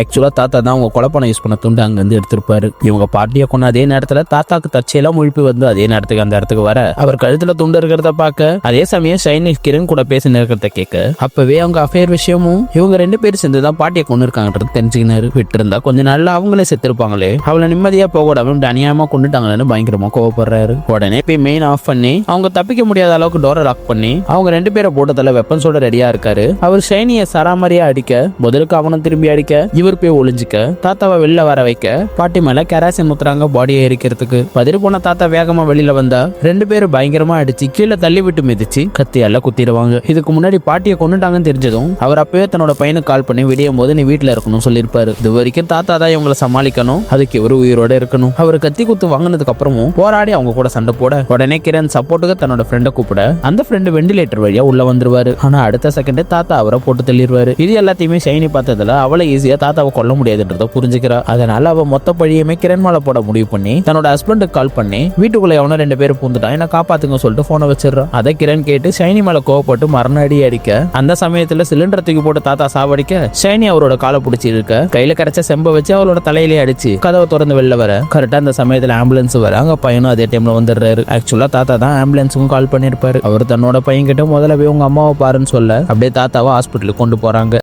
ஆக்சுவலா தாத்தா தான் அவங்க கொலைப்பணம் யூஸ் பண்ண துண்டு அங்க இருந்து எடுத்திருப்பாரு. இவங்க பாட்டியை கொண்டு அதே நேரத்துல தாத்தாக்கு தச்சையெல்லாம் முழிப்பு வந்து அதே நேரத்துக்கு அந்த இடத்துக்கு வர அவர் கழுத்துல துண்டு இருக்கிறத பார்க்க அதே சமயம் ஷைனி கிரண் கூட பேசி இருக்கிறத கேட்க அப்பவே அவங்க அஃபேர் விஷயமும் இவங்க 2 பேரும் சேர்ந்துதான் பாட்டியை கொண்டு இருக்காங்கன்றது தெரிஞ்சுக்கினாரு. விட்டு இருந்தா கொஞ்ச நாள்ல அவங்களே செத்துருப்பாங்களே, அவளை நிம்மதியா போக விடாம அநியாயமா கொண்டுட்டாங்களேன்னு பயங்கரமா கோவப்படுறாரு. உடனே போய் மெயின் ஆஃப் பண்ணி அவங்க தப்பிக்க முடியாத அளவுக்கு டோரை லாக் பண்ணி அவங்க 2 பேரை போட்டதால வெப்பன்ஸோட ரெடியா இருக்காரு. அவர் ஷைனிய சராமரியா அடிக்க முதலுக்கு அவனும் திரும்பி அடிக்க இவர் போய் ஒளிஞ்சுக்க தாத்தாவை வெளில வர வைக்க பாட்டி மேல கராசின் முத்துறாங்க பாடியை எரிக்கிறதுக்கு. பதிரு போன தாத்தா வேகமா வெளியில வந்தா 2 பேரும் பயங்கரமா அடிச்சு கீழே தள்ளி விட்டு மிதிச்சு கத்தியால குத்திடுவாங்க. இதுக்கு முன்னாடி பாட்டியை கொண்டுட்டாங்கன்னு தெரிஞ்சதும் அவர் அப்பவே தன்னோட பையனுக்கு கால் பண்ணி விடியும் போது நீ வீட்டுல இருக்கணும் சொல்லியிருப்பாரு. இது வரைக்கும் தாத்தா தான் இவங்களை சமாளிக்கணும், அதுக்கு இவரு உயிரோட இருக்கணும். அவர் கத்தி குத்து வாங்கினதுக்கு அப்புறமும் போராடி அவங்க கூட சண்டை போட உடனே கிரண் சப்போர்ட்டுக்கு தன்னோட ஃப்ரெண்டை கூப்பிட அந்த ஃப்ரெண்டு வெண்டிலேட்டர் வழியா உள்ள வந்துருவாரு. ஆனா அடுத்த செகண்ட் தாத்தா அவரை போட்டு தள்ளிடுவாரு. இது எல்லாத்தையுமே ஷைனி பார்த்ததுல அவளை ஈஸியா தாத்தாவை கொல்ல முடியாதுன்றத புரிஞ்சுக்கிறா. அதனால அவ மொத்த பழியுமே கிரண் மேல போட முடிவு பண்ணி தன்னோட ஹஸ்பண்டுக்கு கால் பண்ணி வீட்டுக்குள்ள எவனோ 2 பேரும் பூந்துட்டான் என்ன காப்பாத்துங்க சொல்லிட்டு போனை வச்சிடறான். அதை கிரண் கேட்டு ஷைனி மேல கோவப்பட்டு மரணடி அடிக்க அந்த சமயத்துல சிலிண்டர் தூக்கி போட்டு தாத்தா சாவடிக்க ஷைனி அவரோட காலை பிடிச்சி இருக்க கையில கிடைச்ச செம்ப வச்சு அவளோட தலையிலே அடிச்சு கதவை திறந்து வெளில வர கரெக்டா அந்த சமயத்துல ஆம்புலன்ஸ் வர அங்க பையனும் அதே டைம்ல வந்துடுறாரு. ஆக்சுவலா தாத்தா தான் ஆம்புலன்ஸுக்கும் கால் பண்ணிருப்பாரு. அவர் தன்னோட பையன் கிட்ட முதல்ல போய் உங்க அம்மாவை பாருன்னு சொல்ல அப்படியே தாத்தாவை ஹாஸ்பிட்டலுக்கு கொண்டு போறாங்க.